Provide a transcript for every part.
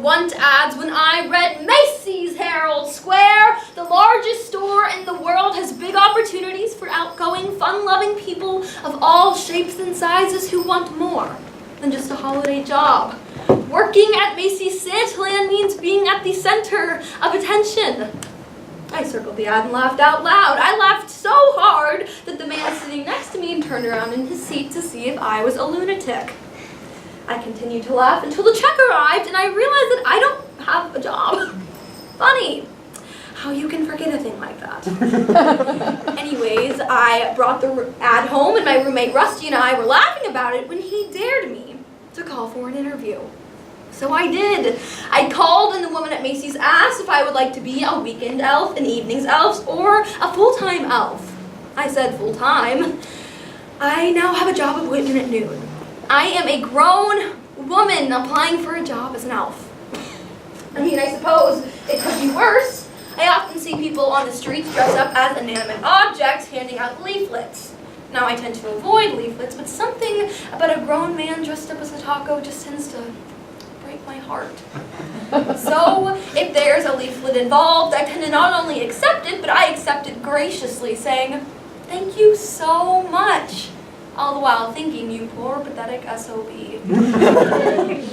want ads when I read Macy's Herald Square. The largest store in the world has big opportunities for outgoing, fun-loving people of all shapes and sizes who want more than just a holiday job. Working at Macy's Santaland means being at the center of attention. I circled the ad and laughed out loud. I laughed so hard that the man sitting next to me turned around in his seat to see if I was a lunatic. I continued to laugh until the check arrived and I realized that I don't have a job. Funny how you can forget a thing like that. Anyways, I brought the ad home and my roommate Rusty and I were laughing about it when he dared me to call for an interview. So I did. I called and the woman at Macy's asked if I would like to be a weekend elf, an evenings elf, or a full-time elf. I said full-time. I now have a job appointment at noon. I am a grown woman applying for a job as an elf. I mean, I suppose it could be worse. I often see people on the streets dressed up as inanimate objects handing out leaflets. Now, I tend to avoid leaflets, but something about a grown man dressed up as a taco just tends to break my heart. So, if there's a leaflet involved, I tend to not only accept it, but I accept it graciously, saying, "Thank you so much," all the while thinking, you poor, pathetic SOB.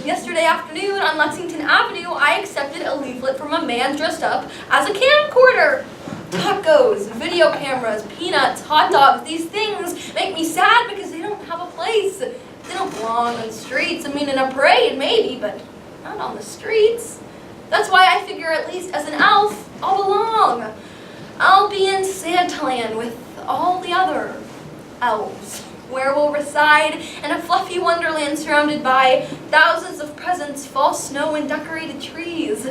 Yesterday afternoon on Lexington Avenue, I accepted a leaflet from a man dressed up as a camcorder. Tacos, video cameras, peanuts, hot dogs, these things make me sad because they don't have a place. They don't belong on the streets. I mean, in a parade, maybe, but not on the streets. That's why I figure at least as an elf, I'll belong. I'll be in Santaland with all the other elves, where we'll reside in a fluffy wonderland surrounded by thousands of presents, false snow, and decorated trees.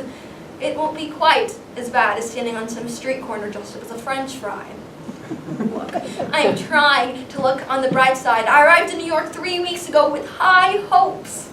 It won't be quite as bad as standing on some street corner dressed up as a French fry. Look, I am trying to look on the bright side. I arrived in New York 3 weeks ago with high hopes.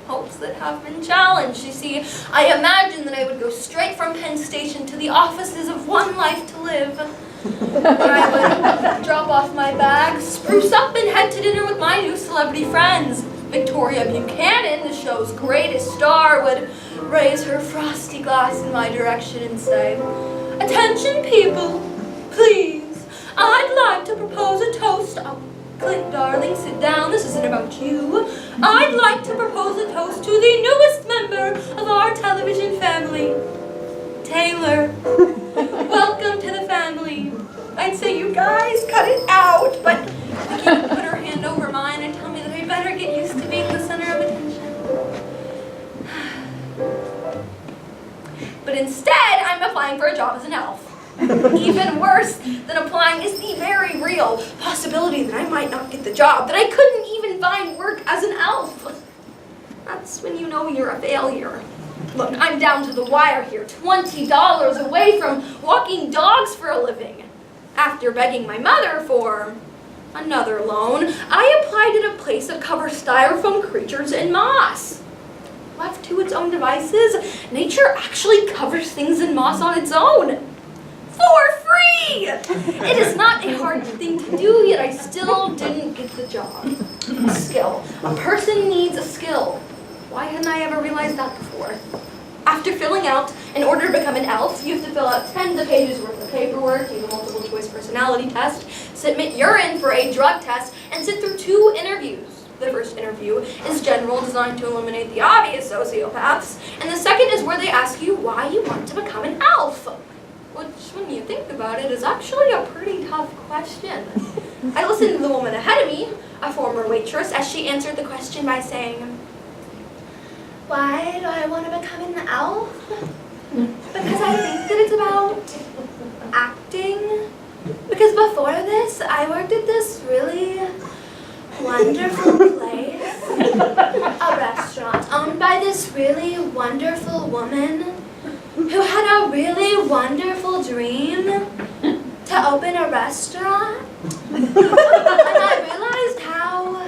Hopes that have been challenged. You see, I imagined that I would go straight from Penn Station to the offices of One Life to Live. Where I would drop off my bags, spruce up, and head to dinner with my new celebrity friends. Victoria Buchanan, the show's greatest star, would raise her frosty glass in my direction and say, "Attention, people, please. I'd like to propose a toast." Oh, Clint, darling, sit down. This isn't about you. I'd like to propose a toast to the newest member of our television family, Taylor. Welcome to the family. I'd say, you guys, cut it out, but Vicky would put her hand over mine and tell me that I better get used to being the center of attention. But instead, I'm applying for a job as an elf. Even worse than applying is the very real possibility that I might not get the job, that I couldn't even find work as an elf. That's when you know you're a failure. Look, I'm down to the wire here, $20 away from walking dogs for a living. After begging my mother for another loan, I applied at a place that covers styrofoam creatures in moss. Left to its own devices, nature actually covers things in moss on its own. For free! It is not a hard thing to do, yet I still didn't get the job. A skill. A person needs a skill. Why hadn't I ever realized that before? After filling out, in order to become an elf, you have to fill out tens of pages worth of paperwork, take a multiple choice personality test, submit urine for a drug test, and sit through 2 interviews. The first interview is general, designed to eliminate the obvious sociopaths, and the second is where they ask you why you want to become an elf. Which, when you think about it, is actually a pretty tough question. I listened to the woman ahead of me, a former waitress, as she answered the question by saying, "Why do I want to become an elf? Because I think that it's about acting. Because before this, I worked at this really wonderful place, a restaurant owned by this really wonderful woman who had a really wonderful dream to open a restaurant. And I realized how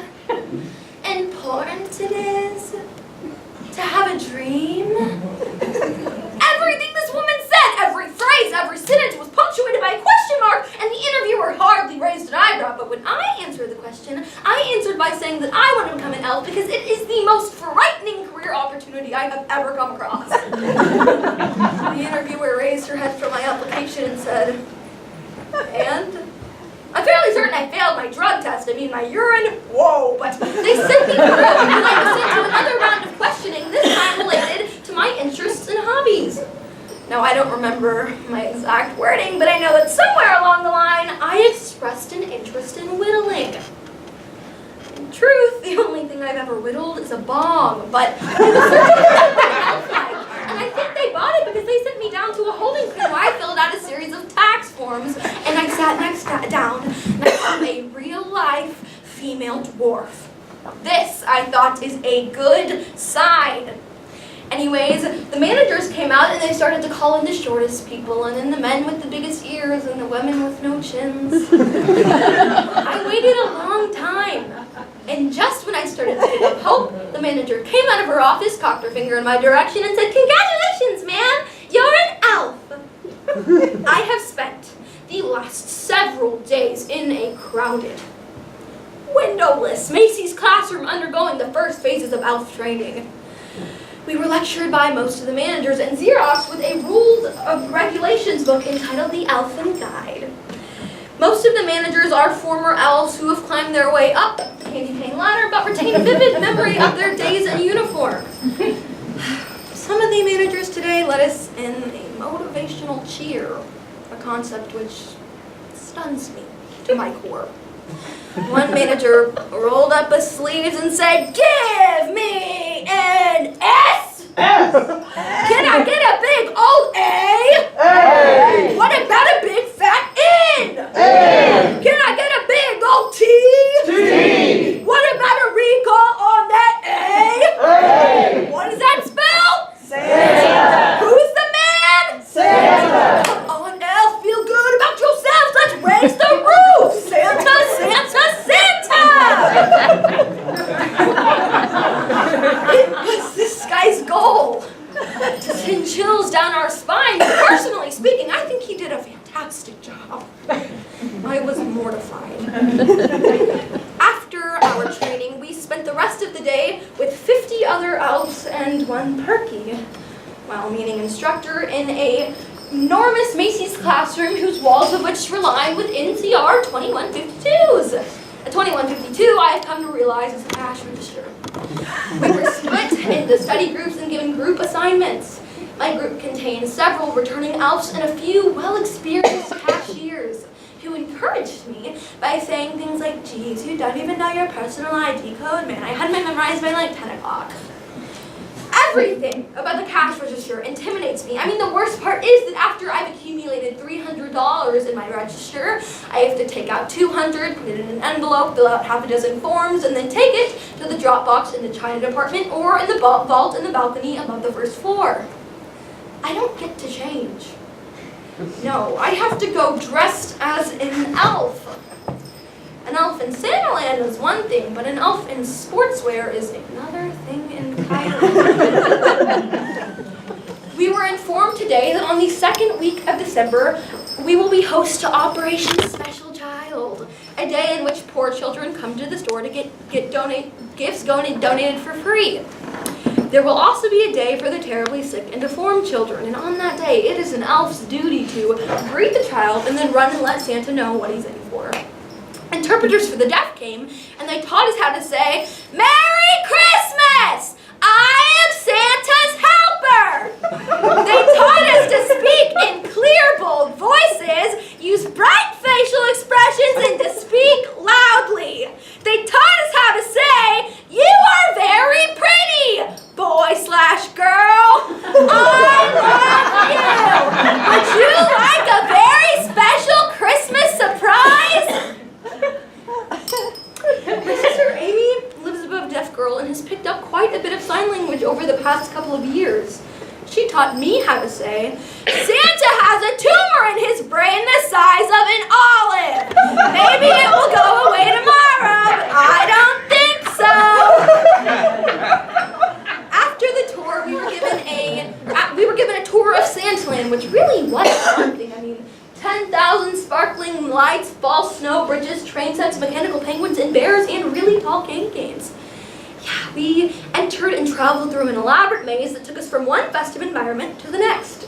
important it is to have a dream." Everything this woman said, every phrase, every sentence was punctuated by a question mark, and the interviewer hardly raised an eyebrow. But when I answered the question, I answered by saying that I want to become an elf because it is the most frightening career opportunity opportunity I have ever come across. The interviewer raised her head from my application and said, "And? I'm fairly certain I failed my drug test. I mean, my urine, whoa, but they sent me through and I was sent to another round of questioning, this time related to my interests and hobbies." Now, I don't remember my exact wording, but I know that somewhere along the line, I expressed an interest in whittling. In truth, the only thing I've ever whittled is a bong, but it was something elf-like, and I think they bought it because they sent me down to a holding pen where I filled out a series of tax forms, and I sat down next to a real-life female dwarf. This, I thought, is a good sign. Anyways, the managers came out and they started to call in the shortest people, and then the men with the biggest ears and the women with no chins. I waited a long time, and just when I started to give up hope, the manager came out of her office, cocked her finger in my direction, and said, "Congratulations, man! You're an elf!" I have spent the last several days in a crowded, windowless Macy's classroom undergoing the first phases of elf training. We were lectured by most of the managers and Xerox with a rules of regulations book entitled The Elfin Guide. Most of the managers are former elves who have climbed their way up the candy cane ladder but retain a vivid memory of their days in uniform. Some of the managers today led us in a motivational cheer, a concept which stuns me to my core. One manager rolled up his sleeves and said, "Give me an S! S! Can I get a big old A? A! What about a big fat N? N! Can I get a big old T? T! What about a recall on that A? A! What does that spell? Santa! Who's the man? Santa! Come on, elf, feel good about yourselves. Let's raise the roof! Santa, Santa, Santa! It was this guy's goal to send chills down our spine. Personally speaking, I think he did a fantastic job. I was mortified. After our training, we spent the rest of the day with 50 other elves and one perky, well-meaning instructor in a enormous Macy's classroom whose walls of which were lined with NCR 2152s. A 2152, I have come to realize, is a cash register. We were split into study groups and given group assignments. My group contained several returning elves and a few well-experienced cashiers who encouraged me by saying things like, "Geez, you don't even know your personal ID code, man. I had mine memorized by like 10 o'clock. Everything about the cash register intimidates me. I mean, the worst part is that after I've accumulated $300 in my register, I have to take out $200, put it in an envelope, fill out half a dozen forms, and then take it to the drop box in the China department or in the vault in the balcony above the first floor. I don't get to change. No, I have to go dressed as an elf. An elf in Santaland is one thing, but an elf in sportswear is another thing entirely. We were informed today that on the second week of December, we will be host to Operation Special Child, a day in which poor children come to the store to get gifts donated for free. There will also be a day for the terribly sick and deformed children, and on that day, it is an elf's duty to greet the child and then run and let Santa know what he's in for. Interpreters for the deaf came, and they taught us how to say, "Merry Christmas! I am Santa's helper!" They taught us to speak in clear, bold voices, use bright facial expressions, and to speak loudly. They taught us how to say, "You are very pretty, boy/girl. I love you. Would you like a very special Christmas surprise?" My sister Amy lives above a deaf girl and has picked up quite a bit of sign language over the past couple of years. She taught me how to say, "Santa has a tumor in his brain the size of an olive. Maybe it will go away tomorrow, but I don't think so." After the tour, we were given a tour of Santaland, which really was something. I mean, 10,000 sparkling lights, false snow bridges, train sets, mechanical penguins, and bears, and really tall candy canes. Yeah, We entered and traveled through an elaborate maze that took us from one festive environment to the next.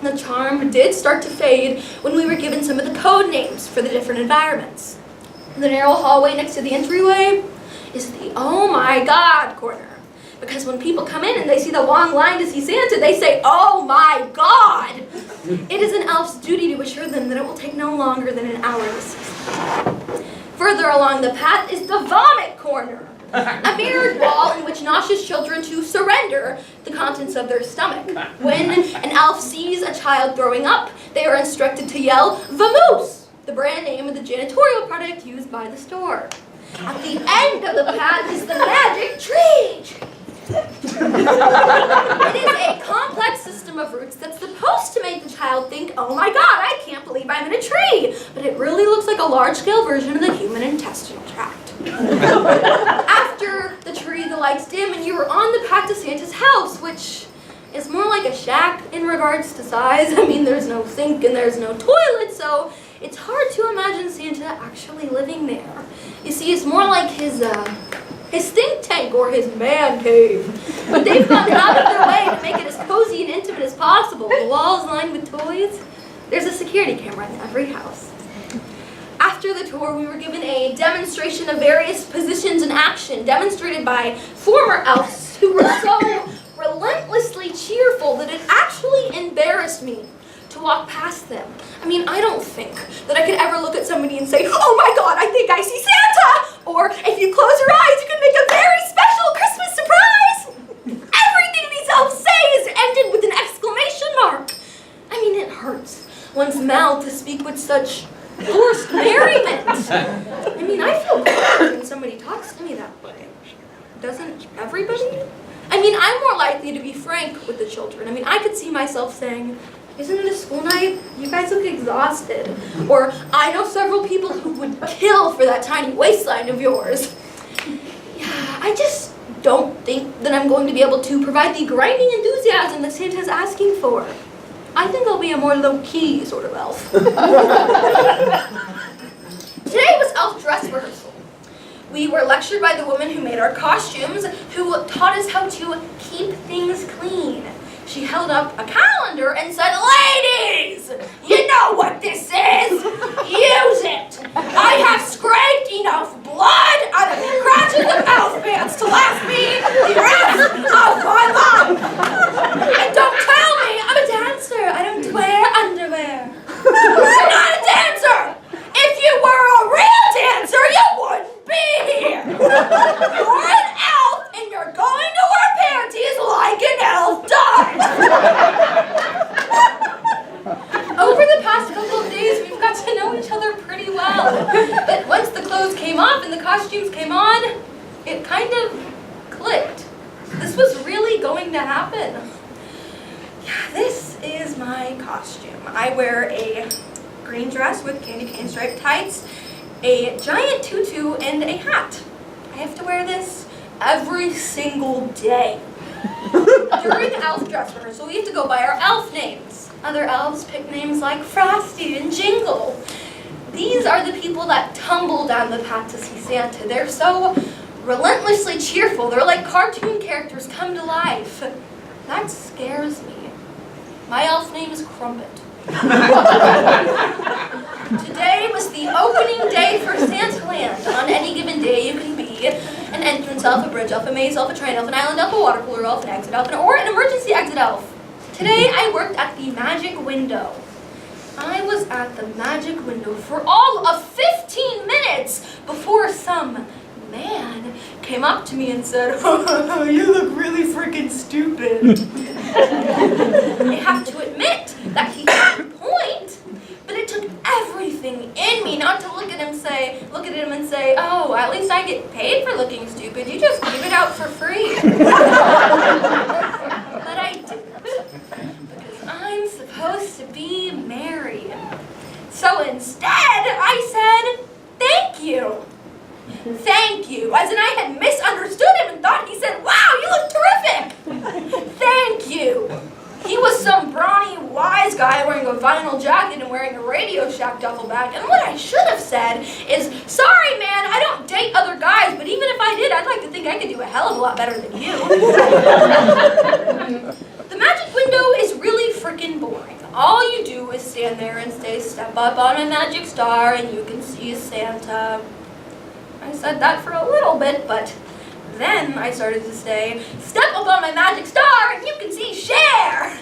The charm did start to fade when we were given some of the code names for the different environments. The narrow hallway next to the entryway is the oh my god corner. Because when people come in and they see the long line to see Santa, they say, oh my god! It is an elf's duty to assure them that it will take no longer than an hour to see Santa. Further along the path is the vomit corner. A mirrored wall in which nauseous children to surrender the contents of their stomach. When an elf sees a child throwing up, they are instructed to yell, "Vamoose!" the brand name of the janitorial product used by the store. At the end of the path is the magic tree. It is a complex system of roots that's supposed to make the child think, oh my god, I can't believe I'm in a tree. But it really looks like a large-scale version of the human intestinal tract. After the tree, the lights dim, and you are on the path to Santa's house, which is more like a shack in regards to size. I mean, there's no sink and there's no toilet, so it's hard to imagine Santa actually living there. You see, it's more like his think tank or his man cave. But they've gone out of their way to make it as cozy and intimate as possible. The walls lined with toys. There's a security camera in every house. After the tour, we were given a demonstration of various positions in action, demonstrated by former elves who were so relentlessly cheerful that it actually embarrassed me to walk past them. I mean, I don't think that I could ever look at somebody and say, oh my god, I think I see Santa! Or, if you close your eyes, you can make a very special Christmas surprise! Everything these elves say is ended with an exclamation mark. I mean, it hurts one's mouth to speak with such forced merriment. I mean, I feel good when somebody talks to me that way. Doesn't everybody? I mean, I'm more likely to be frank with the children. I mean, I could see myself saying, isn't it a school night? You guys look exhausted. Or, I know several people who would kill for that tiny waistline of yours. Yeah, I just don't think that I'm going to be able to provide the grinding enthusiasm that Santa's asking for. I think I'll be a more low-key sort of elf. Today was elf dress rehearsal. We were lectured by the woman who made our costumes, who taught us how to keep things clean. She held up a calendar and said, ladies, you know what this is. Use it. I have scraped enough blood out of the crotches of elf pants to last me the rest of my life. And don't tell me I'm a dancer. I don't wear underwear. You're not a dancer. If you were a real dancer, you wouldn't be here. You're an elf, and you're going to wear panties like an elf does. Over the past couple of days, we've got to know each other pretty well. But once the clothes came off and the costumes came on, it kind of clicked. This was really going to happen. Yeah, this is my costume. I wear a green dress with candy cane striped tights, a giant tutu, and a hat. I have to wear this every single day. During elf dress rehearsal, we have to go by our elf names. Other elves pick names like Frosty and Jingle. These are the people that tumble down the path to see Santa. They're so relentlessly cheerful. They're like cartoon characters come to life. That scares me. My elf name is Crumpet. Today was the opening day for Santaland. On any given day, you can be an entrance elf, a bridge elf, a maze elf, a train elf, an island elf, a water cooler elf, an exit elf, or an emergency exit elf. Today, I worked at the magic window. I was at the magic window for all of 15 minutes before some man came up to me and said, oh, you look really freaking stupid. I have to admit that he had a point, but it took everything in me not to look at him and say, oh, at least I get paid for looking stupid. You just give it out for free. But I didn't, because I'm supposed to be married. So instead, I said, thank you. Thank you, as in I had misunderstood him and thought he said, wow, you look terrific. Thank you. He was some brawny, wise guy wearing a vinyl jacket and wearing a Radio Shack duffel bag. And what I should have said is, sorry man, I don't date date other guys, but even if I did, I'd like to think I could do a hell of a lot better than you. The magic window is really freaking boring. All you do is stand there and say, "Step up on a magic star and you can see Santa." I said that for a little bit, but then I started to say, "Step up on my magic star and you can see Cher!"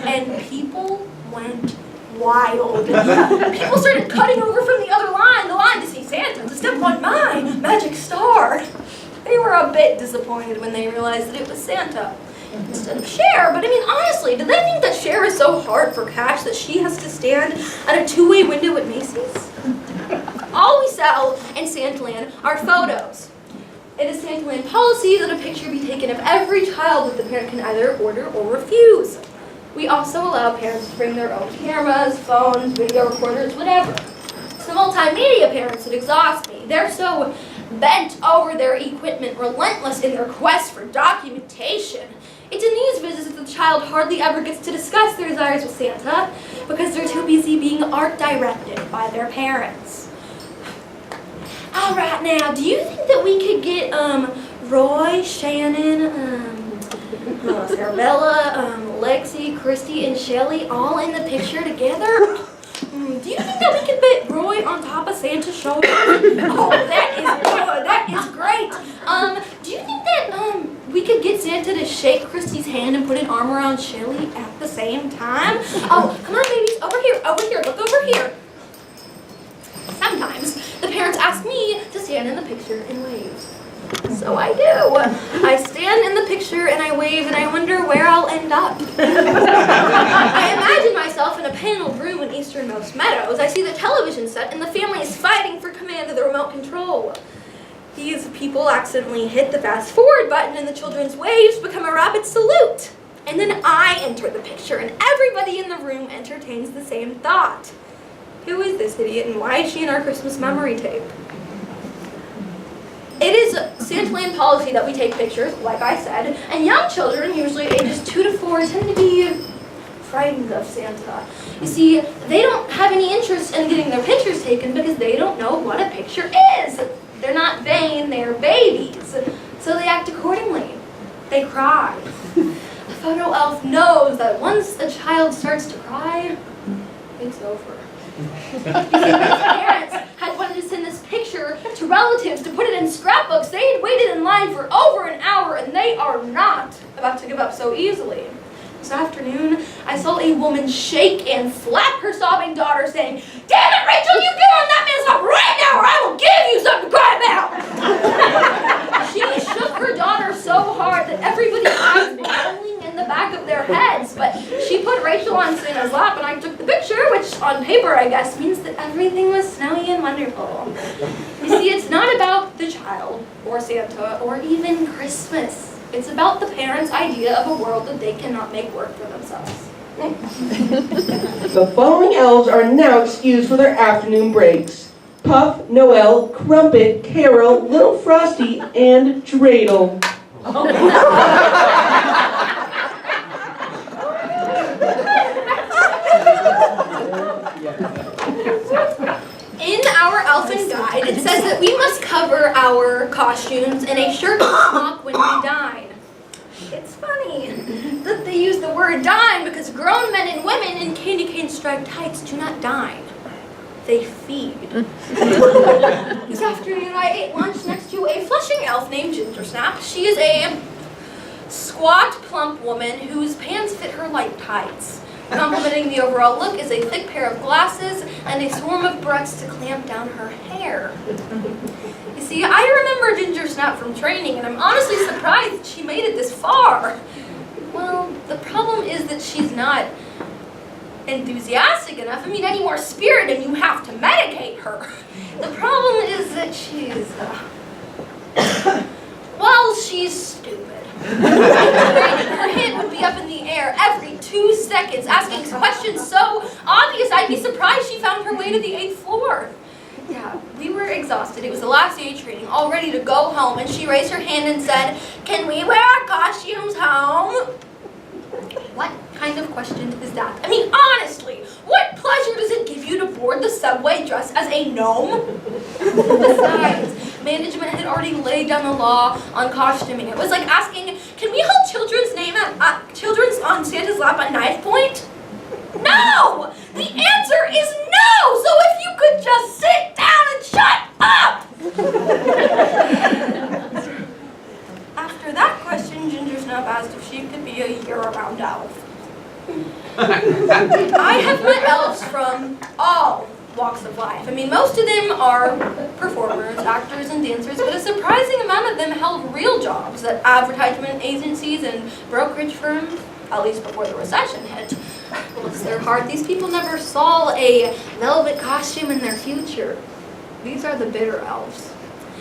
And people went wild. People started cutting over from the other line, the line to see Santa, to step on my magic star. They were a bit disappointed when they realized that it was Santa instead of Cher, but I mean, honestly, do they think that Cher is so hard for cash that she has to stand at a two-way window at Macy's? All we sell in Santaland are photos. It is Santaland policy that a picture be taken of every child that the parent can either order or refuse. We also allow parents to bring their own cameras, phones, video recorders, whatever. It's the multimedia parents that exhaust me. They're so bent over their equipment, relentless in their quest for documentation. It's in these visits that the child hardly ever gets to discuss their desires with Santa because they're too busy being art-directed by their parents. All right, now, do you think that we could get Roy, Shannon, Sarabella, Lexi, Christy, and Shelly all in the picture together? Do you think that we could put Roy on top of Santa's shoulder? Oh, that is good. That is great. Do you think that we could get Santa to shake Christy's hand and put an arm around Shelly at the same time? Oh, come on, babies. Over here, look over here. Sometimes the parents ask me to stand in the picture and wave. So I do. I stand in the picture and I wave and I wonder where I'll end up. I imagine myself in a paneled room in easternmost Meadows. I see the television set and the family is fighting for command of the remote control. These people accidentally hit the fast forward button and the children's waves become a rapid salute. And then I enter the picture and everybody in the room entertains the same thought. Who is this idiot and why is she in our Christmas memory tape? It is Santaland policy that we take pictures, like I said, and young children, usually ages 2 to 4, tend to be frightened of Santa. You see, they don't have any interest in getting their pictures taken because they don't know what a picture is. They're not vain, they're babies, so they act accordingly. They cry. The photo elf knows that once a child starts to cry, it's over. Parents had wanted to send this picture to relatives to put it in scrapbooks. They had waited in line for over an hour and they are not about to give up so easily. This afternoon, I saw a woman shake and slap her sobbing daughter saying, "Damn it, Rachel, you get on that man's lap right now or I will give you something to cry about!" She shook her daughter so hard that everybody's eyes were rolling in the back of their heads, but she put Rachel on Santa's lap and I took the picture, which on paper, I guess, means that everything was snowy and wonderful. You see, it's not about the child or Santa or even Christmas. It's about the parents' idea of a world that they cannot make work for themselves. The following elves are now excused for their afternoon breaks. Puff, Noel, Crumpet, Carol, Little Frosty, and Dreidel. In our elfin guide, it says that we must cover our costumes in a shirt and smock when we dine. It's funny that they use the word dine because grown men and women in candy cane striped tights do not dine. They feed. This afternoon I ate lunch next to a Flushing elf named Ginger Snap. She is a squat, plump woman whose pants fit her like tights. Complementing the overall look is a thick pair of glasses and a swarm of braids to clamp down her hair. You see, I remember Ginger Snap from training, and I'm honestly surprised that she made it this far. Well, the problem is that she's not enthusiastic enough. I mean, any more spirit and you have to medicate her. The problem is that she's, well, she's stupid. Her hand would be up in the air every 2 seconds, asking questions so obvious I'd be surprised she found her way to the 8th floor. Yeah, we were exhausted. It was the last day of training, all ready to go home, and she raised her hand and said, "Can we wear our costumes home?" What kind of question is that? I mean, honestly, what pleasure does it give you to board the subway dressed as a gnome? Besides, management had already laid down the law on costuming. It was like asking, can we hold children's on Santa's lap at knife point? No! The answer is no! So if you could just sit down and shut up! After that question, Ginger Snap asked if she could be a year-round elf. I have met elves from all walks of life. I mean, most of them are performers, actors, and dancers, but a surprising amount of them held real jobs at advertisement agencies and brokerage firms, at least before the recession hit. Bless their heart, these people never saw a velvet costume in their future. These are the bitter elves.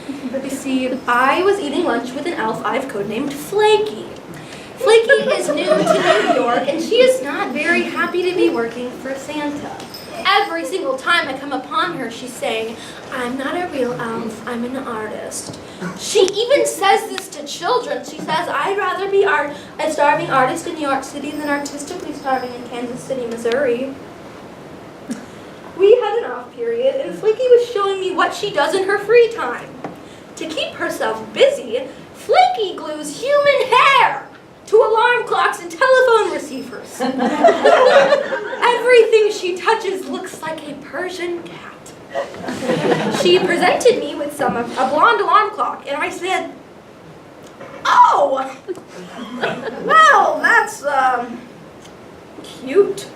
You see, I was eating lunch with an elf I've codenamed Flaky. Flaky is new to New York, and she is not very happy to be working for Santa. Every single time I come upon her, she's saying, I'm not a real elf, I'm an artist. She even says this to children. She says, I'd rather be a starving artist in New York City than artistically starving in Kansas City, Missouri. We had an off period, and Flaky was showing me what she does in her free time. To keep herself busy, Flaky glues human hair to alarm clocks and telephone receivers. Everything she touches looks like a Persian cat. She presented me with a blonde alarm clock, and I said, oh, well, that's, cute.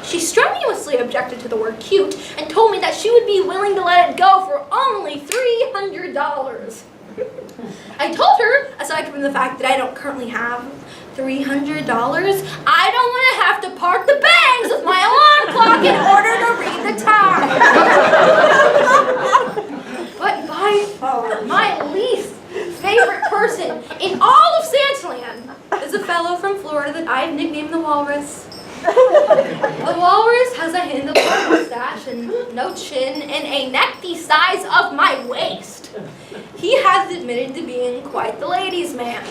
She strenuously objected to the word cute and told me that she would be willing to let it go for only $300. I told her, aside from the fact that I don't currently have $300, I don't want to have to park the bangs of my alarm clock in order to read the time. But by far, my least favorite person in all of Santaland is a fellow from Florida that I've nicknamed the Walrus. The walrus has a handlebar mustache and no chin and a neck the size of my waist. He has admitted to being quite the ladies' man.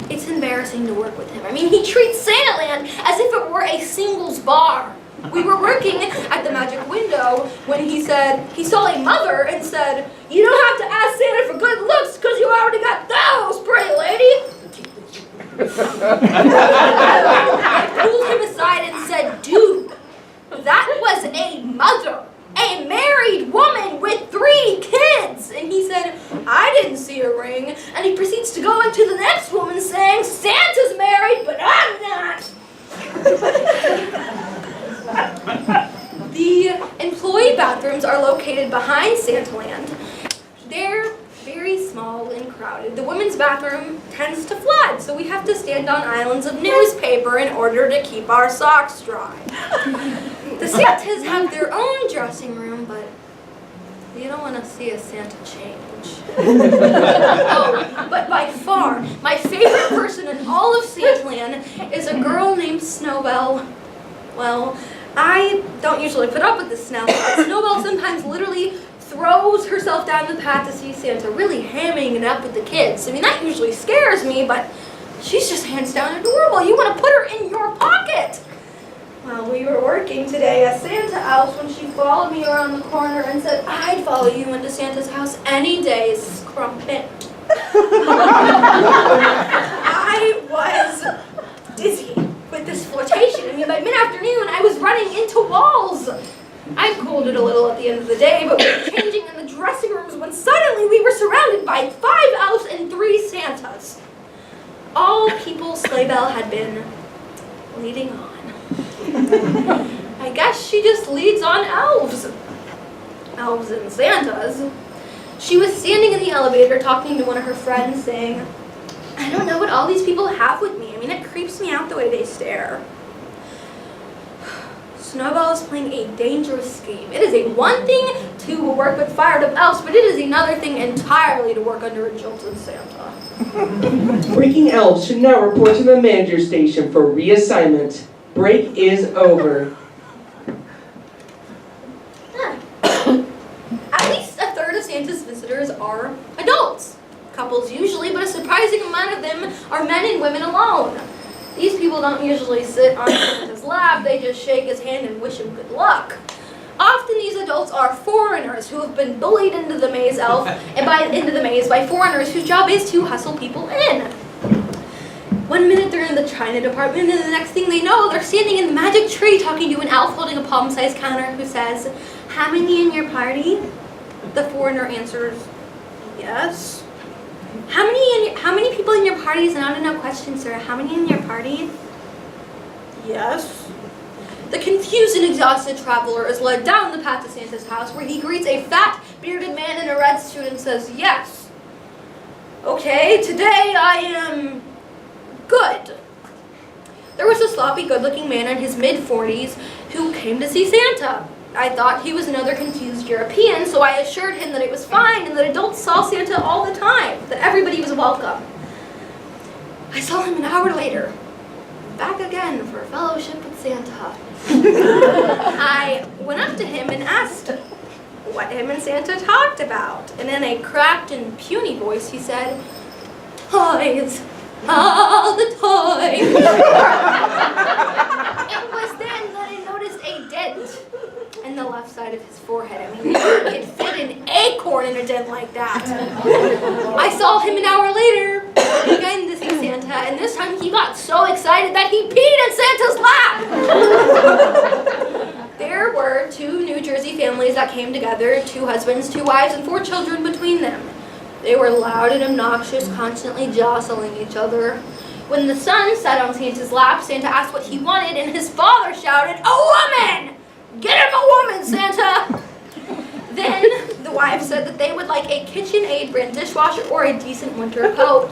It's embarrassing to work with him. I mean, he treats Santaland as if it were a singles bar. We were working at the magic window when he said he saw a mother and said, you don't have to ask Santa for good looks because you already got those, pretty lady. I pulled him aside and said, dude, that was a mother, a married woman with 3 kids. And he said, I didn't see a ring. And he proceeds to go into the next woman saying, Santa's married, but I'm not. The employee bathrooms are located behind Santaland. They're very small and crowded. The women's bathroom tends to flood, so we have to stand on islands of newspaper in order to keep our socks dry. The Santas have their own dressing room, but you don't want to see a Santa change. Oh, but by far, my favorite person in all of Santaland is a girl named Snowbell. Well, I don't usually put up with the snow, but Snowbell sometimes literally throws herself down the path to see Santa, really hamming it up with the kids. I mean, that usually scares me, but she's just hands down adorable. You want to put her in your pocket. Well, we were working today at Santa House when she followed me around the corner and said, I'd follow you into Santa's house any day, Crumpet. I was dizzy with this flirtation. I mean, by mid-afternoon, I was running into walls. I cooled it a little at the end of the day, but we were changing in the dressing rooms when suddenly we were surrounded by 5 elves and 3 Santas. All people Sleigh Bell had been leading on. I guess she just leads on elves. Elves and Santas. She was standing in the elevator talking to one of her friends saying, I don't know what all these people have with me. I mean, it creeps me out the way they stare. Snowball is playing a dangerous game. It is one thing to work with fired up elves, but it is another thing entirely to work under a jilted Santa. Breaking elves should now report to the manager station for reassignment. Break is over. At least a third of Santa's visitors are adults. Couples usually, but a surprising amount of them are men and women alone. These people don't usually sit on Santa's lap, they just shake his hand and wish him good luck. Often these adults are foreigners who have been bullied into the maze by foreigners whose job is to hustle people in. 1 minute they're in the China department, and the next thing they know, they're standing in the magic tree talking to an elf holding a palm-sized counter who says, "How many in your party?" The foreigner answers, "Yes." How many people in your party is not enough question, sir. How many in your party?" "Yes." The confused and exhausted traveler is led down the path to Santa's house, where he greets a fat, bearded man in a red suit and says, "Yes. Okay, today I am good." There was a sloppy, good-looking man in his mid-40s who came to see Santa. I thought he was another confused European, so I assured him that it was fine and that adults saw Santa all the time, that everybody was welcome. I saw him an hour later, back again for fellowship with Santa. I went up to him and asked what him and Santa talked about, and in a cracked and puny voice he said, "Toys, all the toys." It was then that I noticed a dent in the left side of his forehead. I mean, you could fit an acorn in a dent like that. I saw him an hour later, again to see Santa, and this time he got so excited that he peed in Santa's lap. There were 2 New Jersey families that came together, 2 husbands, 2 wives, and 4 children between them. They were loud and obnoxious, constantly jostling each other. When the son sat on Santa's lap, Santa asked what he wanted, and his father shouted, "A woman! Get him a woman, Santa!" Then the wife said that they would like a KitchenAid brand dishwasher or a decent winter coat.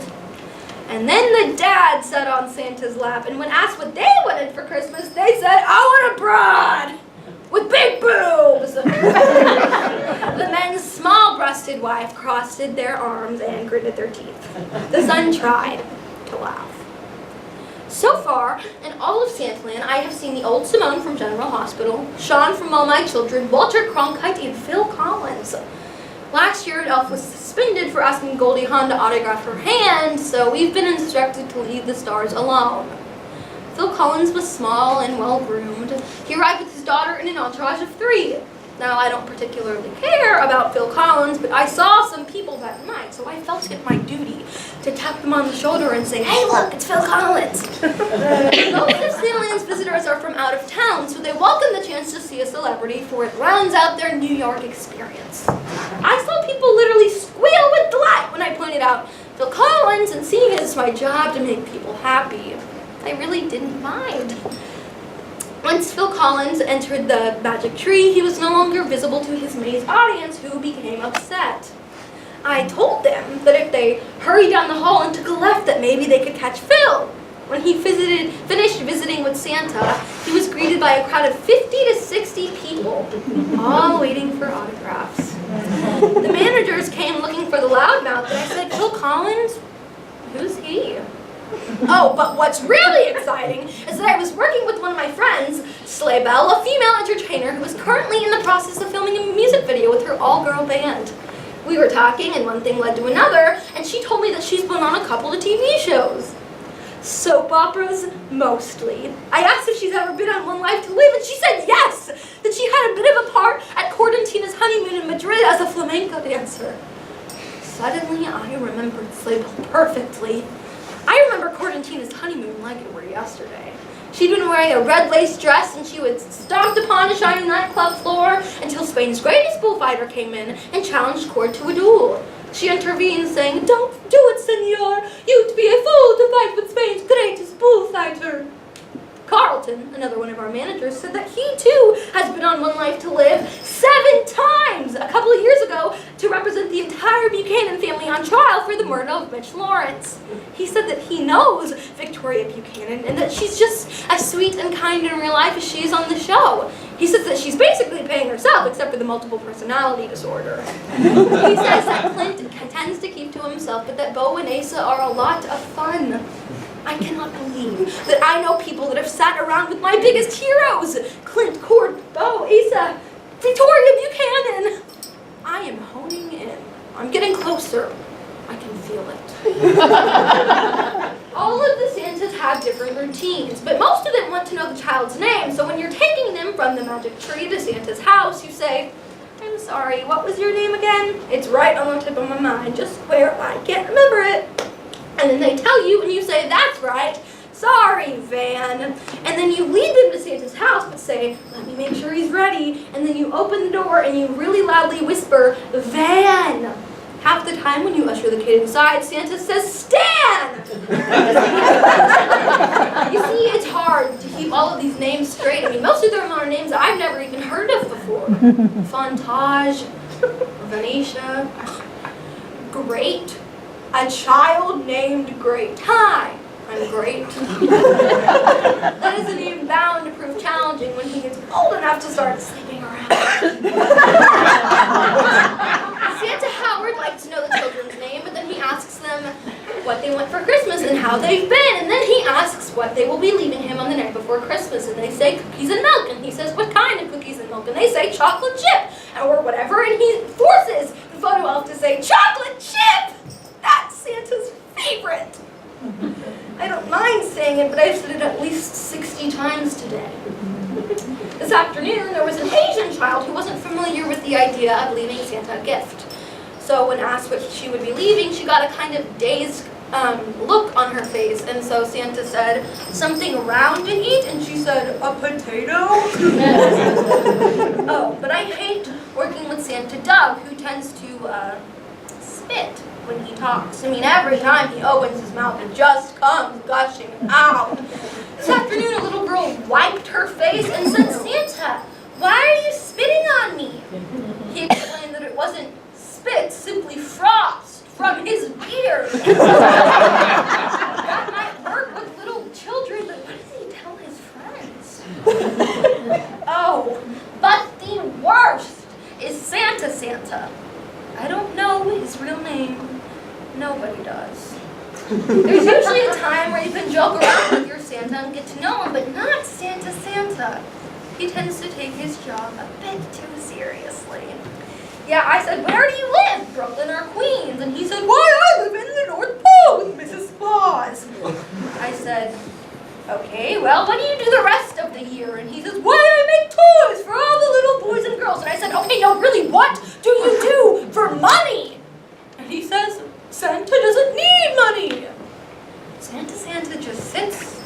And then the dad sat on Santa's lap, and when asked what they wanted for Christmas, they said, "I want a broad with big boobs." The men's small-breasted wife crossed their arms and gritted their teeth. The son tried to laugh. So far, in all of Santaland, I have seen the old Simone from General Hospital, Sean from All My Children, Walter Cronkite, and Phil Collins. Last year, Elf was suspended for asking Goldie Hawn to autograph her hand, so we've been instructed to leave the stars alone. Phil Collins was small and well-groomed. He arrived with his daughter in an entourage of 3. Now, I don't particularly care about Phil Collins, but I saw some people that night, so I felt it my duty to tap them on the shoulder and say, "Hey, look, it's Phil Collins." Most of Santaland's visitors are from out of town, so they welcome the chance to see a celebrity, for it rounds out their New York experience. I saw people literally squeal with delight when I pointed out Phil Collins, and seeing it as my job to make people happy, I really didn't mind. Once Phil Collins entered the magic tree, he was no longer visible to his maze audience, who became upset. I told them that if they hurried down the hall and took a left, that maybe they could catch Phil. When he finished visiting with Santa, he was greeted by a crowd of 50 to 60 people, all waiting for autographs. The managers came looking for the loudmouth, and I said, "Phil Collins? Who's he?" Oh, but what's really exciting is that I was working with one of my friends, Sleigh Bell, a female entertainer who is currently in the process of filming a music video with her all-girl band. We were talking, and one thing led to another, and she told me that she's been on a couple of TV shows. Soap operas, mostly. I asked if she's ever been on One Life to Live, and she said yes, that she had a bit of a part at Cordentina's honeymoon in Madrid as a flamenco dancer. Suddenly, I remembered Sleigh Bell perfectly. I remember Cordentina's honeymoon like it were yesterday. She'd been wearing a red lace dress, and she was stomped upon a shiny nightclub floor until Spain's greatest bullfighter came in and challenged Cord to a duel. She intervened, saying, "Don't do it, senor. You'd be a fool to fight with Spain's greatest bullfighter." Carlton, another one of our managers, said that he too has been on One Life to Live 7 times a couple of years ago to represent the entire Buchanan family on trial for the murder of Mitch Lawrence. He said that he knows Victoria Buchanan and that she's just as sweet and kind in real life as she is on the show. He says that she's basically paying herself, except for the multiple personality disorder. He says that Clint tends to keep to himself, but that Bo and Asa are a lot of fun. I cannot believe that I know people that have sat around with my biggest heroes, Clint, Cord, Bo, Asa, Victoria Buchanan. I am honing in. I'm getting closer. I can feel it. All of the Santas have different routines, but most of them want to know the child's name, so when you're taking them from from the magic tree to Santa's house, you say, I'm sorry, what was your name again? It's right on the tip of my mind, just where I can't remember it. And then they tell you, and you say, that's right. Sorry, Van. And then you lead them to Santa's house, but say, let me make sure he's ready. And then you open the door and you really loudly whisper, Van. Half the time when you usher the kid inside, Santa says, Stan! You see, it's hard to keep all of these names straight. I mean, most of them are names I've never even heard of before. Fontage, Venetia, Great, a child named Great. Hi, I'm Great. That isn't even bound to prove challenging when he gets old enough to start sleeping around. Santa Howard likes to know the children's name, but then he asks them what they want for Christmas and how they've been. And then he asks what they will be leaving him on the night before Christmas. And they say cookies and milk. And he says, what kind of cookies and milk? And they say chocolate chip or whatever. And he forces the photo elf to say chocolate chip. That's Santa's favorite. I don't mind saying it, but I've said it at least 60 times today. This afternoon, there was an Asian child who wasn't familiar with the idea of leaving Santa a gift. So when asked what she would be leaving, she got a kind of dazed look on her face. And so Santa said, something round to eat, and she said, a potato? Oh, but I hate working with Santa Doug, who tends to spit when he talks. I mean, every time he opens his mouth, it just comes gushing out. This afternoon, a little girl wiped her face and said, Santa, why are you spitting on me? He explained that it wasn't spit, simply frost from his beard. That might work with little children, but what does he tell his friends? Oh, but the worst is Santa. I don't know his real name. Nobody does. There's usually a time where you can joke around with your Santa and get to know him, but not Santa. He tends to take his job a bit too seriously. Yeah, I said, where do you live, Brooklyn or Queens? And he said, why, I live in the North Pole with Mrs. Claus. I said, okay, well, what do you do the rest of the year? And he says, why, I make toys for all the little boys and girls. And I said, okay, no, really, what do you do for money? And he says, Santa doesn't need money. Santa just sits,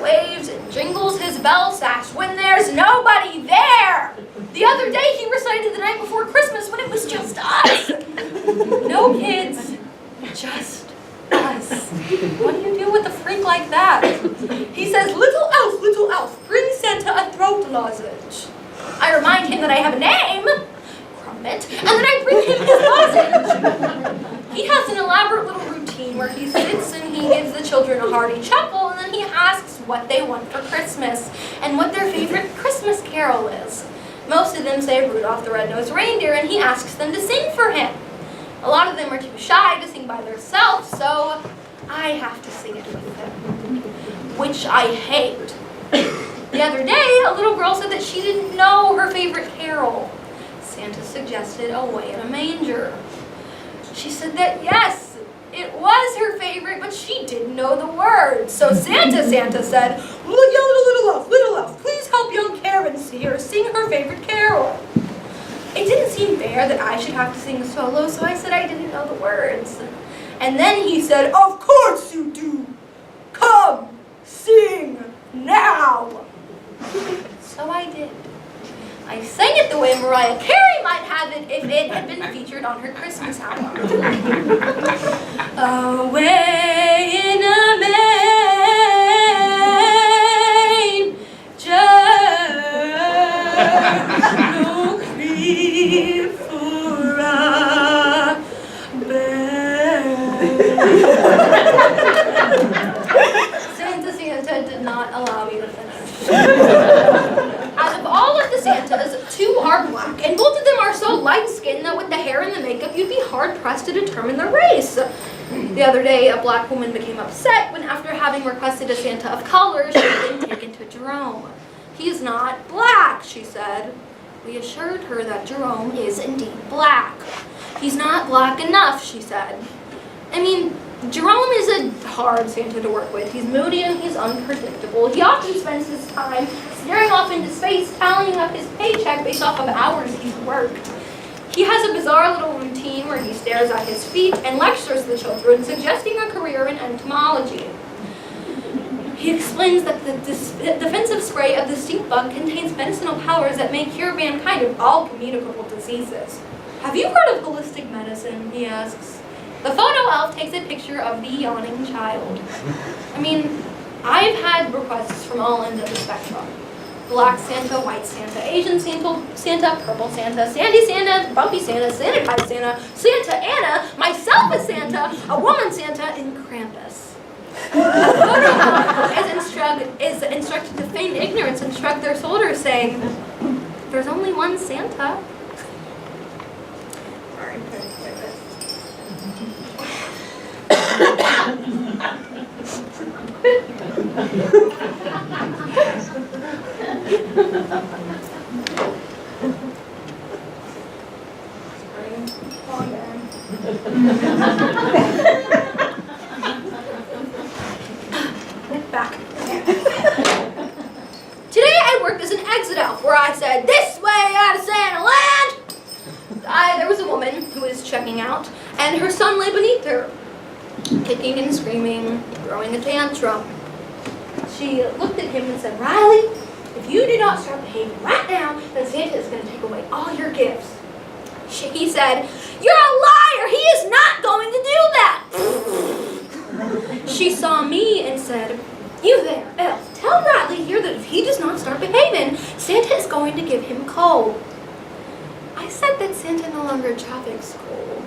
waves, and jingles his bell sash when there's nobody there. The other day he recited the night before Christmas when it was just us. No kids, just us. What do you do with a freak like that? He says, little elf, bring Santa a throat lozenge. I remind him that I have a name, Crumpet, and then I bring him his lozenge. He has an elaborate little routine where he sits and he gives the children a hearty chuckle, and then he asks what they want for Christmas and what their favorite Christmas carol is. Most of them say Rudolph the Red-Nosed Reindeer, and he asks them to sing for him. A lot of them are too shy to sing by themselves, so I have to sing it with them, which I hate. The other day, a little girl said that she didn't know her favorite carol. Santa suggested Away in a Manger. She said that, yes, it was her favorite, but she didn't know the words. So Santa said, little elf, please help young Karen here sing her favorite carol. It didn't seem fair that I should have to sing solo, so I said I didn't know the words. And then he said, of course you do. Come, sing now. So I did. I sang it the way Mariah Carey might have it if it had been featured on her Christmas album. Away in a manger, no crib for a bed. Santa did not allow me to finish. Out of all of the Santas, 2 are black, and both of them are so light-skinned that with the hair and the makeup, you'd be hard-pressed to determine their race. The other day, a black woman became upset when, after having requested a Santa of color, she had been taken to Jerome. He is not black, she said. We assured her that Jerome is indeed black. He's not black enough, she said. I mean, Jerome is a hard Santa to work with. He's moody and he's unpredictable. He often spends his time staring off behind his face, tallying up his paycheck based off of hours he's worked. He has a bizarre little routine where he stares at his feet and lectures the children, suggesting a career in entomology. He explains that the defensive spray of the stink bug contains medicinal powers that may cure mankind of all communicable diseases. Have you heard of holistic medicine? He asks. The photo elf takes a picture of the yawning child. I mean, I've had requests from all ends of the spectrum. Black Santa, White Santa, Asian Santa, Purple Santa, Sandy Santa, Bumpy Santa, Sanitized Santa, Santa Anna, myself as Santa, a woman Santa, and Krampus. The photo elf is instructed to feign ignorance and shrug their shoulders, saying, "There's only one Santa." Sorry, back. Today I worked as an exit elf where I said, "This way out of Santaland!" There was a woman who was checking out, and her son lay beneath her, kicking and screaming, throwing a tantrum. She looked at him and said, "Riley, if you do not start behaving right now, then Santa is going to take away all your gifts." He said, "You're a liar! He is not going to do that!" She saw me and said, "You there, elf, tell Riley here that if he does not start behaving, Santa is going to give him coal." I said that Santa no longer traffics coal.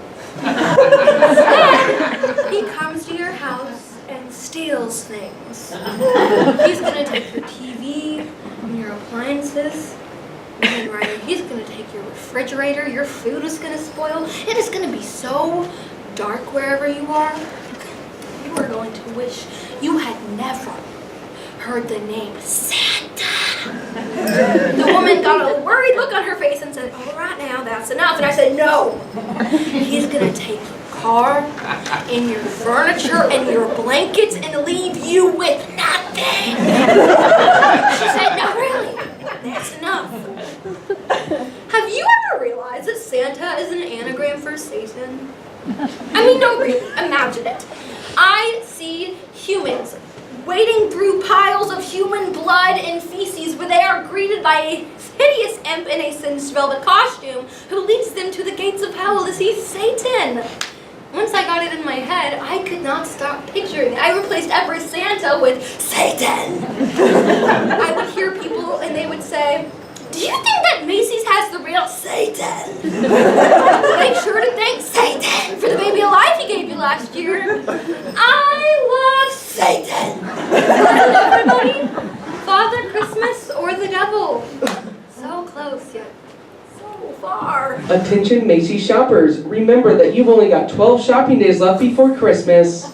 Instead, he comes to your house and steals things. He's going to take your TV and your appliances. And right, he's going to take your refrigerator. Your food is going to spoil. It is going to be so dark wherever you are. You are going to wish you had never heard the name Santa. The woman got a worried look on her face and said, "All right now, that's enough." And I said, "No, he's going to take your car and your furniture and your blankets and leave you with nothing." She said, "No, really, that's enough." Have you ever realized that Santa is an anagram for Satan? I mean, no, really, imagine it. I see humans wading through piles of human blood and feces where they are greeted by a hideous imp in a singed velvet costume who leads them to the gates of hell to see Satan. Once I got it in my head, I could not stop picturing it. I replaced every Santa with Satan. I would hear people and they would say, "Do you think that Macy's has the real Satan? Make sure to thank Satan for the baby alive he gave you last year. I love Satan." Everybody, Father Christmas or the devil? So close yet so far. Attention Macy's shoppers, remember that you've only got 12 shopping days left before Christmas.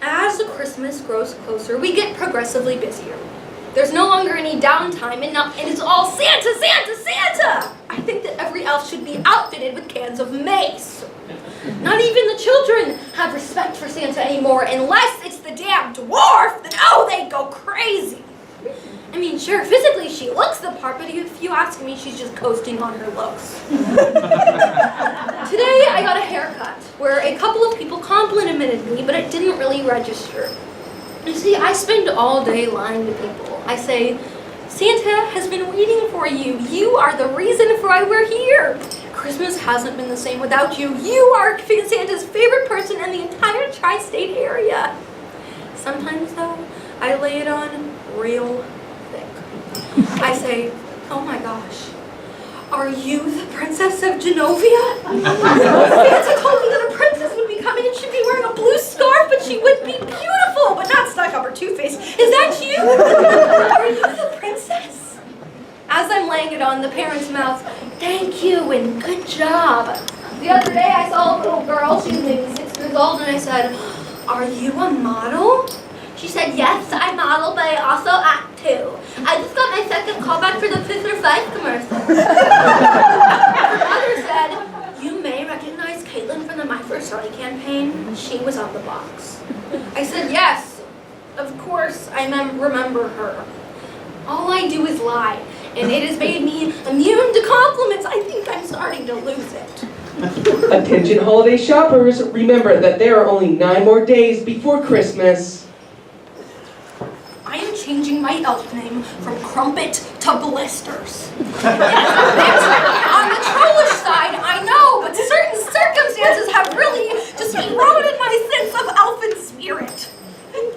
As Christmas grows closer, we get progressively busier. There's no longer any downtime, and it's all Santa, Santa, Santa! I think that every elf should be outfitted with cans of mace. Not even the children have respect for Santa anymore, unless it's the damn dwarf, then oh, they go crazy. I mean, sure, physically she looks the part, but if you ask me, she's just coasting on her looks. Today, I got a haircut, where a couple of people complimented me, but it didn't really register. You see, I spend all day lying to people. I say, "Santa has been waiting for you. You are the reason for why we're here. Christmas hasn't been the same without you. You are Santa's favorite person in the entire tri-state area." Sometimes, though, I lay it on real thick. I say, "Oh my gosh, are you the Princess of Genovia? Santa told me that a princess would be coming and she'd be wearing a blue scarf, but she would be beautiful, but not stuck up her two-face. Is that you? Are you the princess?" As I'm laying it on the parent's mouth, "Thank you and good job." The other day I saw a little girl, she was maybe 6 years old, and I said, "Are you a model?" She said, "Yes, I model, but I also act too. I just got my second callback for the Fisher 5 commercial." Her mother said, "You may recognize Caitlin from the My First Story campaign. She was on the box." I said, "Yes, of course I remember her." All I I do is lie, and it has made me immune to compliments. I think I'm starting to lose it. Attention holiday shoppers, remember that there are only 9 more days before Christmas. I am changing my elf name from Crumpet to Blisters. On the trollish side, I know, but certain circumstances have really just eroded my sense of elfin spirit.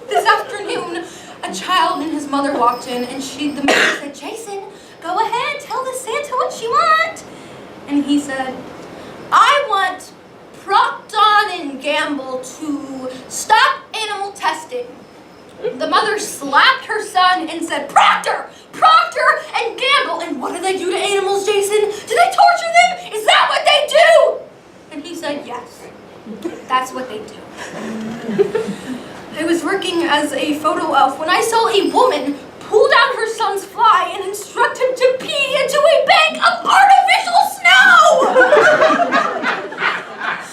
This afternoon, a child and his mother walked in, and the mother said, "Jason, go ahead, tell the Santa what you want." And he said, "I want Procter and Gamble to stop animal testing." The mother slapped her son and said, Procter and Gamble. And what do they do to animals, Jason? Do they torture them? Is that what they do? And he said, yes, that's what they do. I was working as a photo elf when I saw a woman pull down her son's fly and instruct him to pee into a bank of artificial snow.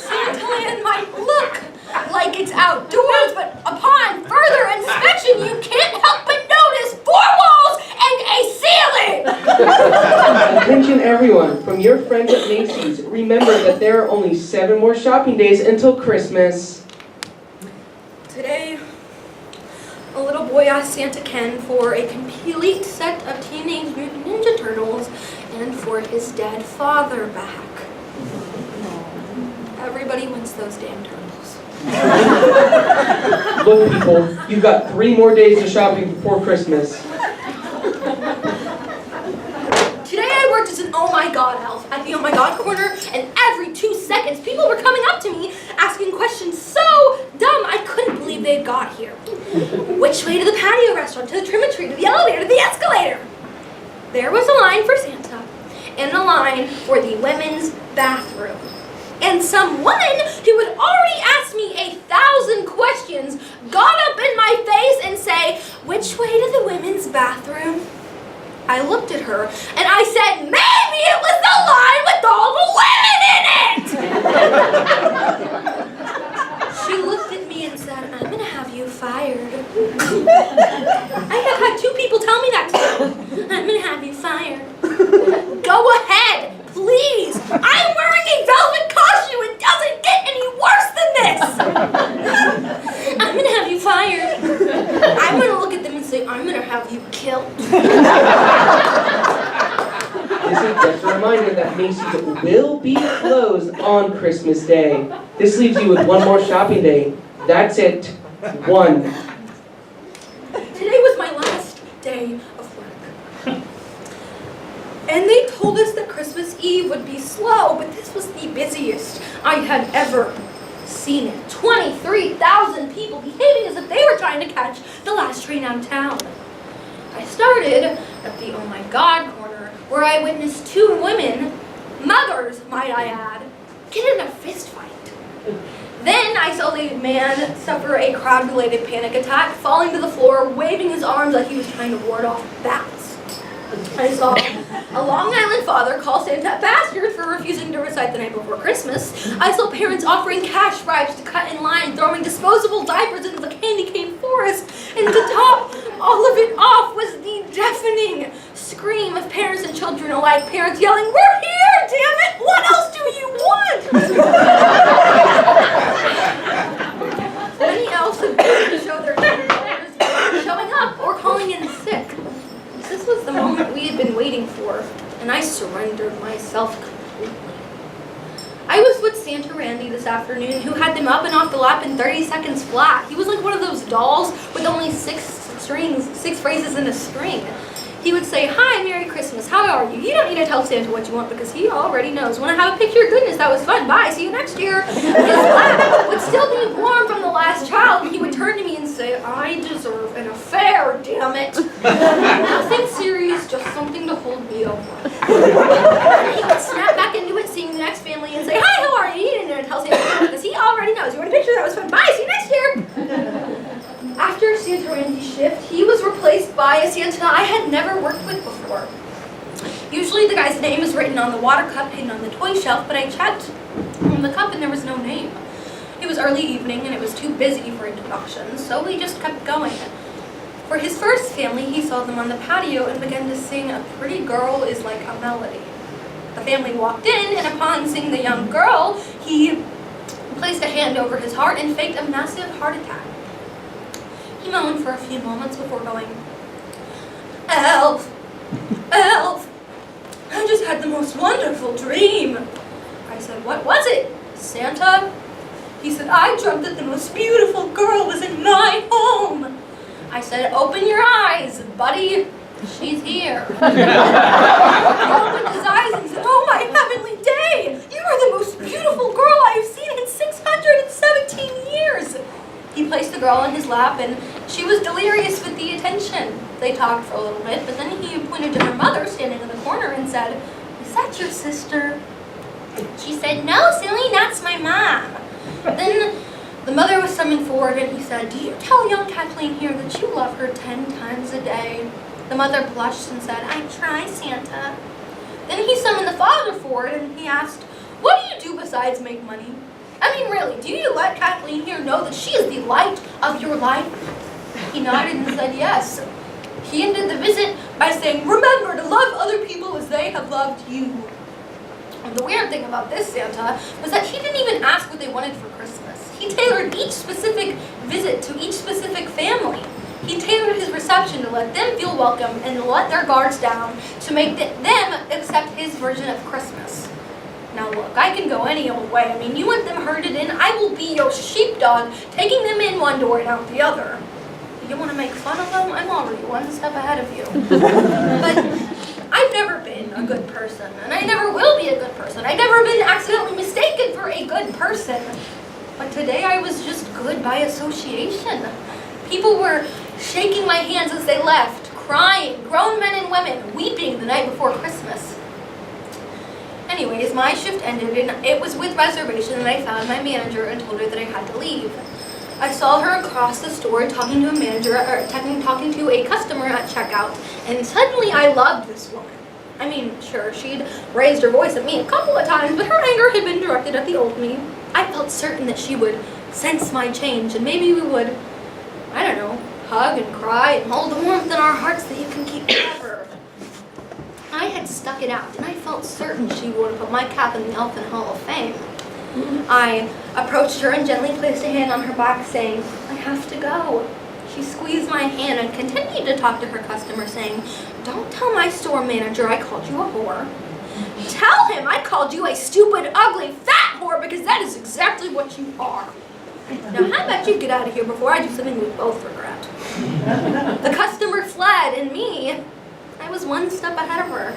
Santaland might look like it's outdoors, but upon further inspection, you can't help but notice 4 walls and a ceiling! Attention everyone, from your friends at Macy's, remember that there are only 7 more shopping days until Christmas. Today, a little boy asked Santa Ken for a complete set of Teenage Mutant Ninja Turtles and for his dead father back. Everybody wants those damn turtles. Look, people, you've got 3 more days of shopping before Christmas. Today I worked as an oh my god elf at the oh my god corner, and every 2 seconds people were coming up to me asking questions so dumb I couldn't believe they had got here. Which way to the patio restaurant, to the trim-a-tree, to the elevator, to the escalator? There was a line for Santa and a line for the women's bathroom. And some woman who had already asked me 1,000 questions got up in my face and say, which way to the women's bathroom? I looked at her and I said, maybe it was the line with all the women in it! She looked at me and said, I'm gonna have you fired. I have had 2 people tell me that too. I'm gonna have you fired. Go ahead. Please! I'm wearing a velvet costume! It doesn't get any worse than this! I'm gonna have you fired. I'm gonna look at them and say, I'm gonna have you killed. This is just a reminder that Macy's will be closed on Christmas Day. This leaves you with 1 more shopping day. That's it. 1. Today was my last day of work. And they told us that Christmas Eve would be slow, but this was the busiest I had ever seen it. 23,000 people behaving as if they were trying to catch the last train out of town. I started at the oh my god corner, where I witnessed 2 women, mothers might I add, get in a fist fight. Then I saw the man suffer a crowd-related panic attack, falling to the floor, waving his arms like he was trying to ward off bats. I saw a Long Island father call Santa a bastard for refusing to recite the night before Christmas. I saw parents offering cash bribes to cut in line, throwing disposable diapers into the candy cane forest. And to top all of it off was the deafening scream of parents and children alike. Parents yelling, "We're here, damn it! What else do you want?" Many elves have begun to show their colors, showing up or calling in sick. This was the moment we had been waiting for, and I surrendered myself completely. I was with Santa Randy this afternoon, who had them up and off the lap in 30 seconds flat. He was like one of those dolls with only 6 phrases in a string. He would say, "Hi, Merry Christmas, how are you?" You don't need to tell Santa what you want because he already knows. "Want to have a picture? Goodness, that was fun. Bye, see you next year." His laugh would still be warm from the last child, and he would turn to me and say, "I deserve an affair, damn it." Nothing serious, just something to hold me over. He would snap back into it, seeing the next family, and say, "Hi, how are you?" He didn't need to tell Santa because he already knows. "You want a picture? That was fun. Bye, see you next year." After Santa Randy's shift, he was replaced by a Santa I had never worked with before. Usually the guy's name is written on the water cup hidden on the toy shelf, but I checked on the cup and there was no name. It was early evening and it was too busy for introductions, so we just kept going. For his first family, he saw them on the patio and began to sing "A Pretty Girl is Like a Melody." The family walked in, and upon seeing the young girl, he placed a hand over his heart and faked a massive heart attack. He moaned for a few moments before going, "Elf, Elf, I just had the most wonderful dream." I said, "What was it, Santa?" He said, "I dreamt that the most beautiful girl was in my home." I said, "Open your eyes, buddy. She's here." He opened his eyes and said, "Oh, my heavenly day! You are the most beautiful girl I have seen in 617 years." He placed the girl on his lap, and she was delirious with the attention. They talked for a little bit, but then he pointed to her mother standing in the corner and said, "Is that your sister?" She said, "No, silly, that's my mom." Then the mother was summoned forward, and he said, "Do you tell young Kathleen here that you love her 10 times a day?" The mother blushed and said, "I try, Santa." Then he summoned the father forward, and he asked, "What do you do besides make money? I mean, really, do you let Kathleen here know that she is the light of your life?" He nodded and said, "Yes." He ended the visit by saying, "Remember to love other people as they have loved you." And the weird thing about this Santa was that he didn't even ask what they wanted for Christmas. He tailored each specific visit to each specific family. He tailored his reception to let them feel welcome and let their guards down to make them accept his version of Christmas. Now look, I can go any old way. I mean, you want them herded in, I will be your sheepdog, taking them in one door and out the other. You want to make fun of them? I'm already one step ahead of you. But I've never been a good person, and I never will be a good person. I've never been accidentally mistaken for a good person. But today I was just good by association. People were shaking my hands as they left, crying, grown men and women, weeping the night before Christmas. Anyways, my shift ended, and it was with reservation that I found my manager and told her that I had to leave. I saw her across the store talking to a manager, or talking to a customer at checkout, and suddenly I loved this woman. I mean, sure, she'd raised her voice at me a couple of times, but her anger had been directed at the old me. I felt certain that she would sense my change, and maybe we would, I don't know, hug and cry and hold the warmth in our hearts that you can keep forever. I had stuck it out, and I felt certain she would put my cap in the Elfin Hall of Fame. I approached her and gently placed a hand on her back, saying, "I have to go." She squeezed my hand and continued to talk to her customer, saying, "Don't tell my store manager I called you a whore. Tell him I called you a stupid, ugly, fat whore, because that is exactly what you are. Now how about you get out of here before I do something we both regret." The customer fled, and me, I was one step ahead of her.